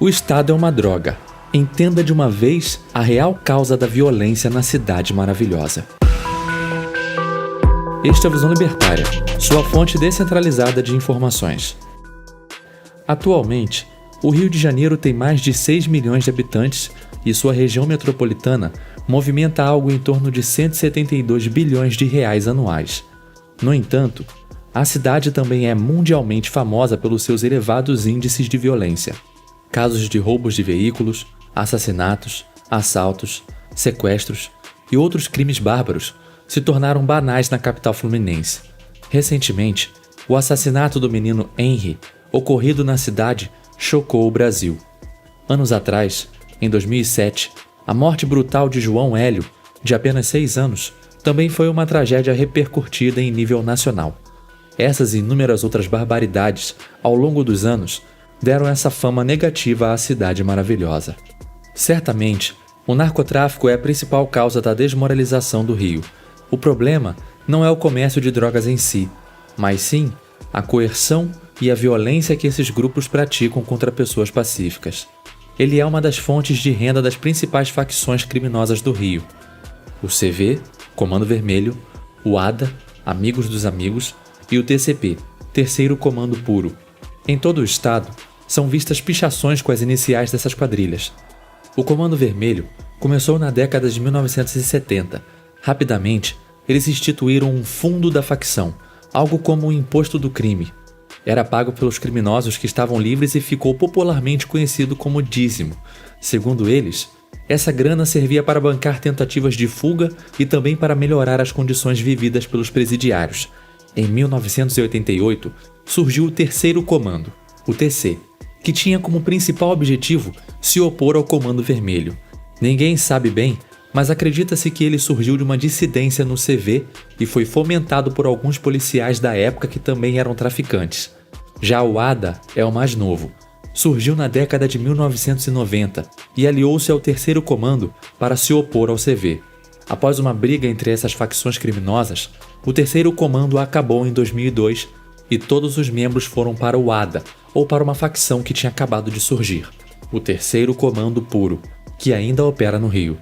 O Estado é uma droga. Entenda de uma vez a real causa da violência na cidade maravilhosa. Este é a Visão Libertária, sua fonte descentralizada de informações. Atualmente, o Rio de Janeiro tem mais de 6 milhões de habitantes e sua região metropolitana movimenta algo em torno de 172 bilhões de reais anuais. No entanto, a cidade também é mundialmente famosa pelos seus elevados índices de violência. Casos de roubos de veículos, assassinatos, assaltos, sequestros e outros crimes bárbaros se tornaram banais na capital fluminense. Recentemente, o assassinato do menino Henry, ocorrido na cidade, chocou o Brasil. Anos atrás, em 2007, a morte brutal de João Hélio, de apenas 6 anos, também foi uma tragédia repercutida em nível nacional. Essas e inúmeras outras barbaridades, ao longo dos anos, deram essa fama negativa à cidade maravilhosa. Certamente, o narcotráfico é a principal causa da desmoralização do Rio. O problema não é o comércio de drogas em si, mas sim a coerção e a violência que esses grupos praticam contra pessoas pacíficas. Ele é uma das fontes de renda das principais facções criminosas do Rio. O CV, Comando Vermelho, o ADA, Amigos dos Amigos, e o TCP, Terceiro Comando Puro. Em todo o estado, são vistas pichações com as iniciais dessas quadrilhas. O Comando Vermelho começou na década de 1970. Rapidamente, eles instituíram um fundo da facção, algo como o imposto do crime. Era pago pelos criminosos que estavam livres e ficou popularmente conhecido como dízimo. Segundo eles, essa grana servia para bancar tentativas de fuga e também para melhorar as condições vividas pelos presidiários. Em 1988, surgiu o Terceiro Comando, o TC, que tinha como principal objetivo se opor ao Comando Vermelho. Ninguém sabe bem, mas acredita-se que ele surgiu de uma dissidência no CV e foi fomentado por alguns policiais da época que também eram traficantes. Já o ADA é o mais novo. Surgiu na década de 1990 e aliou-se ao Terceiro Comando para se opor ao CV. Após uma briga entre essas facções criminosas, o Terceiro Comando acabou em 2002 e todos os membros foram para o ADA, ou para uma facção que tinha acabado de surgir, o Terceiro Comando Puro, que ainda opera no Rio.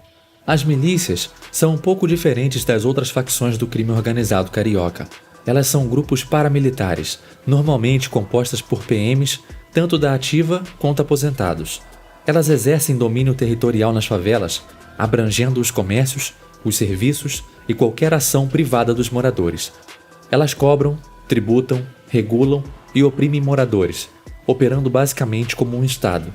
As milícias são um pouco diferentes das outras facções do crime organizado carioca. Elas são grupos paramilitares, normalmente compostas por PMs, tanto da ativa quanto aposentados. Elas exercem domínio territorial nas favelas, abrangendo os comércios, os serviços e qualquer ação privada dos moradores. Elas cobram, tributam, regulam e oprimem moradores, operando basicamente como um Estado.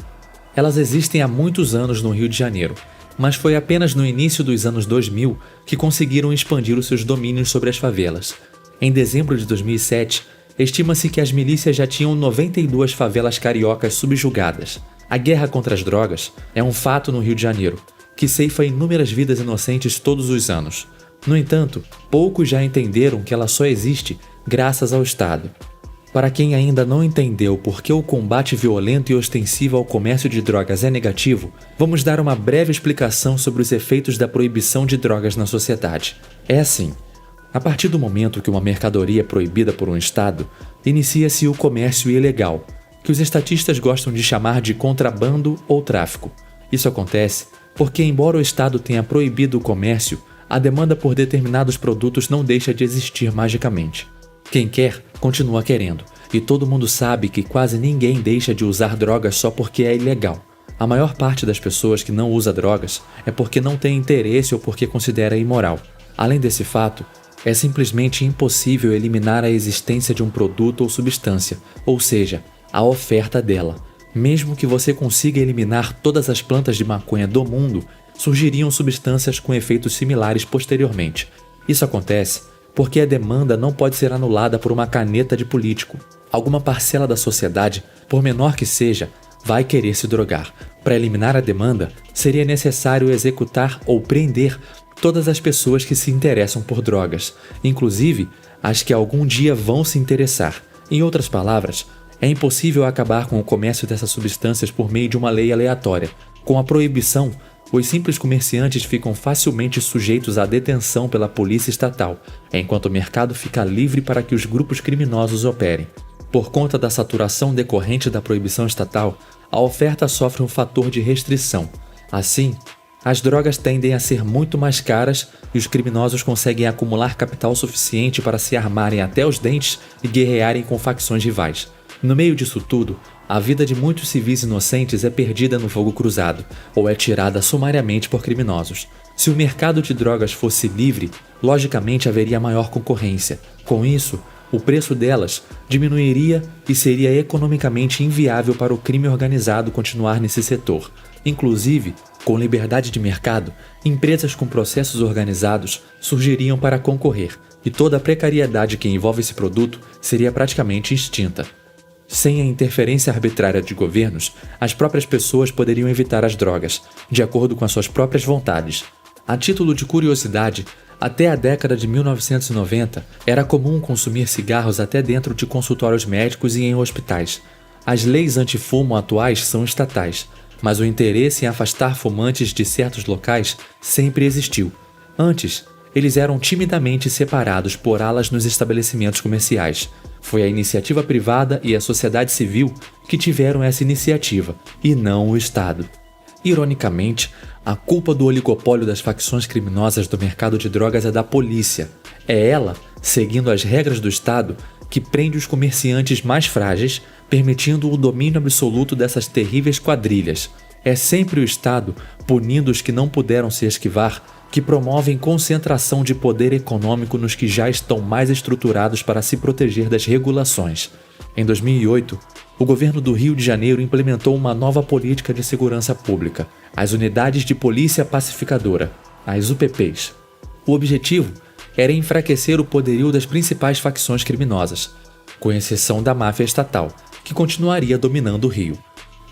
Elas existem há muitos anos no Rio de Janeiro, mas foi apenas no início dos anos 2000 que conseguiram expandir os seus domínios sobre as favelas. Em dezembro de 2007, estima-se que as milícias já tinham 92 favelas cariocas subjugadas. A guerra contra as drogas é um fato no Rio de Janeiro, que ceifa inúmeras vidas inocentes todos os anos. No entanto, poucos já entenderam que ela só existe graças ao Estado. Para quem ainda não entendeu por que o combate violento e ostensivo ao comércio de drogas é negativo, vamos dar uma breve explicação sobre os efeitos da proibição de drogas na sociedade. É assim: a partir do momento que uma mercadoria é proibida por um Estado, inicia-se o comércio ilegal, que os estatistas gostam de chamar de contrabando ou tráfico. Isso acontece porque, embora o Estado tenha proibido o comércio, a demanda por determinados produtos não deixa de existir magicamente. Quem quer, continua querendo, e todo mundo sabe que quase ninguém deixa de usar drogas só porque é ilegal. A maior parte das pessoas que não usa drogas é porque não tem interesse ou porque considera imoral. Além desse fato, é simplesmente impossível eliminar a existência de um produto ou substância, ou seja, a oferta dela. Mesmo que você consiga eliminar todas as plantas de maconha do mundo, surgiriam substâncias com efeitos similares posteriormente. Isso acontece porque a demanda não pode ser anulada por uma caneta de político. Alguma parcela da sociedade, por menor que seja, vai querer se drogar. Para eliminar a demanda, seria necessário executar ou prender todas as pessoas que se interessam por drogas, inclusive as que algum dia vão se interessar. Em outras palavras, é impossível acabar com o comércio dessas substâncias por meio de uma lei aleatória. Com a proibição, os simples comerciantes ficam facilmente sujeitos à detenção pela polícia estatal, enquanto o mercado fica livre para que os grupos criminosos operem. Por conta da saturação decorrente da proibição estatal, a oferta sofre um fator de restrição. Assim, as drogas tendem a ser muito mais caras e os criminosos conseguem acumular capital suficiente para se armarem até os dentes e guerrearem com facções rivais. No meio disso tudo, a vida de muitos civis inocentes é perdida no fogo cruzado ou é tirada sumariamente por criminosos. Se o mercado de drogas fosse livre, logicamente haveria maior concorrência. Com isso, o preço delas diminuiria e seria economicamente inviável para o crime organizado continuar nesse setor. Inclusive, com liberdade de mercado, empresas com processos organizados surgiriam para concorrer, e toda a precariedade que envolve esse produto seria praticamente extinta. Sem a interferência arbitrária de governos, as próprias pessoas poderiam evitar as drogas, de acordo com as suas próprias vontades. A título de curiosidade, até a década de 1990, era comum consumir cigarros até dentro de consultórios médicos e em hospitais. As leis antifumo atuais são estatais, mas o interesse em afastar fumantes de certos locais sempre existiu. Antes, eles eram timidamente separados por alas nos estabelecimentos comerciais. Foi a iniciativa privada e a sociedade civil que tiveram essa iniciativa, e não o Estado. Ironicamente, a culpa do oligopólio das facções criminosas do mercado de drogas é da polícia. É ela, seguindo as regras do Estado, que prende os comerciantes mais frágeis, permitindo o domínio absoluto dessas terríveis quadrilhas. É sempre o Estado, punindo os que não puderam se esquivar, que promovem concentração de poder econômico nos que já estão mais estruturados para se proteger das regulações. Em 2008, o governo do Rio de Janeiro implementou uma nova política de segurança pública, as Unidades de Polícia Pacificadora, as UPPs. O objetivo era enfraquecer o poderio das principais facções criminosas, com exceção da máfia estatal, que continuaria dominando o Rio.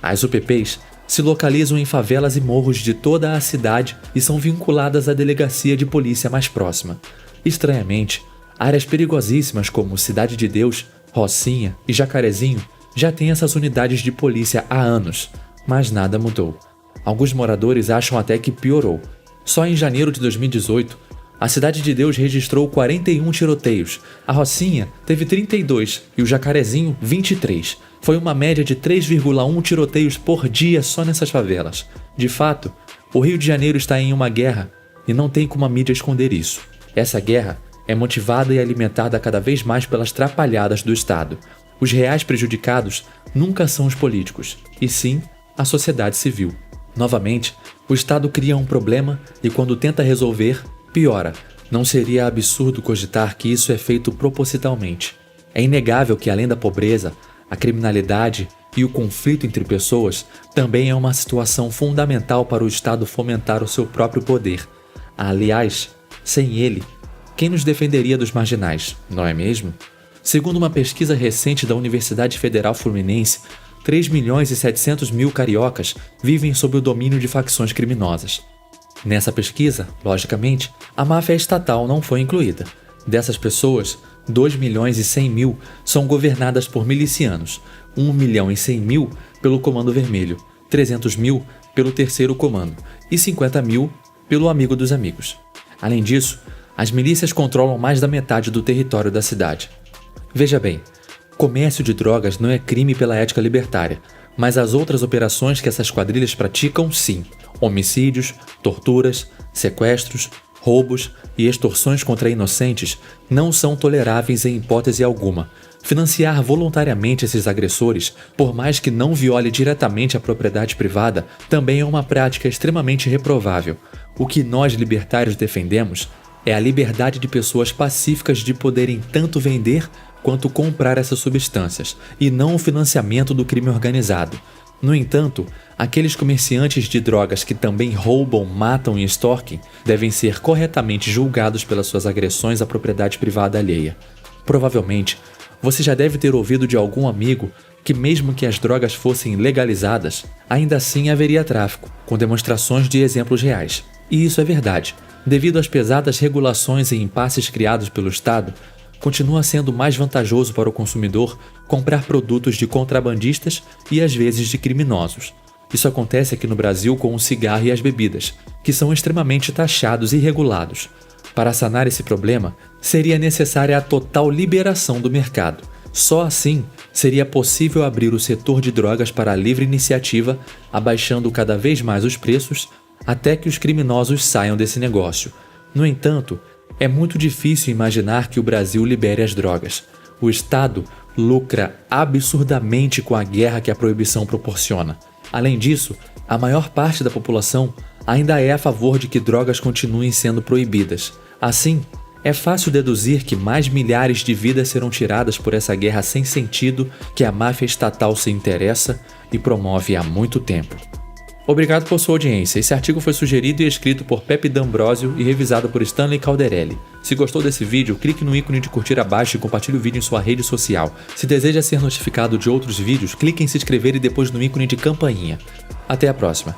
As UPPs se localizam em favelas e morros de toda a cidade e são vinculadas à delegacia de polícia mais próxima. Estranhamente, áreas perigosíssimas como Cidade de Deus, Rocinha e Jacarezinho já têm essas unidades de polícia há anos, mas nada mudou. Alguns moradores acham até que piorou. Só em janeiro de 2018, a Cidade de Deus registrou 41 tiroteios, a Rocinha teve 32 e o Jacarezinho 23. Foi uma média de 3,1 tiroteios por dia só nessas favelas. De fato, o Rio de Janeiro está em uma guerra e não tem como a mídia esconder isso. Essa guerra é motivada e alimentada cada vez mais pelas trapalhadas do Estado. Os reais prejudicados nunca são os políticos, e sim a sociedade civil. Novamente, o Estado cria um problema e quando tenta resolver, piora. Não seria absurdo cogitar que isso é feito propositalmente. É inegável que além da pobreza, a criminalidade e o conflito entre pessoas também é uma situação fundamental para o Estado fomentar o seu próprio poder. Aliás, sem ele, quem nos defenderia dos marginais, não é mesmo? Segundo uma pesquisa recente da Universidade Federal Fluminense, 3.700.000 cariocas vivem sob o domínio de facções criminosas. Nessa pesquisa, logicamente, a máfia estatal não foi incluída. Dessas pessoas, 2.100.000 são governadas por milicianos, 1.100.000 pelo Comando Vermelho, 300.000 pelo Terceiro Comando e 50.000 pelo Amigo dos Amigos. Além disso, as milícias controlam mais da metade do território da cidade. Veja bem, comércio de drogas não é crime pela ética libertária, mas as outras operações que essas quadrilhas praticam, sim. Homicídios, torturas, sequestros, roubos e extorsões contra inocentes não são toleráveis em hipótese alguma. Financiar voluntariamente esses agressores, por mais que não viole diretamente a propriedade privada, também é uma prática extremamente reprovável. O que nós libertários defendemos é a liberdade de pessoas pacíficas de poderem tanto vender quanto comprar essas substâncias, e não o financiamento do crime organizado. No entanto, aqueles comerciantes de drogas que também roubam, matam e extorquem devem ser corretamente julgados pelas suas agressões à propriedade privada alheia. Provavelmente, você já deve ter ouvido de algum amigo que mesmo que as drogas fossem legalizadas, ainda assim haveria tráfico, com demonstrações de exemplos reais. E isso é verdade. Devido às pesadas regulações e impasses criados pelo Estado, continua sendo mais vantajoso para o consumidor comprar produtos de contrabandistas e às vezes de criminosos. Isso acontece aqui no Brasil com o cigarro e as bebidas, que são extremamente taxados e regulados. Para sanar esse problema, seria necessária a total liberação do mercado. Só assim seria possível abrir o setor de drogas para a livre iniciativa, abaixando cada vez mais os preços, até que os criminosos saiam desse negócio. No entanto, é muito difícil imaginar que o Brasil libere as drogas. O Estado lucra absurdamente com a guerra que a proibição proporciona. Além disso, a maior parte da população ainda é a favor de que drogas continuem sendo proibidas. Assim, é fácil deduzir que mais milhares de vidas serão tiradas por essa guerra sem sentido que a máfia estatal se interessa e promove há muito tempo. Obrigado por sua audiência. Esse artigo foi sugerido e escrito por Pepe D'Ambrosio e revisado por Stanley Calderelli. Se gostou desse vídeo, clique no ícone de curtir abaixo e compartilhe o vídeo em sua rede social. Se deseja ser notificado de outros vídeos, clique em se inscrever e depois no ícone de campainha. Até a próxima!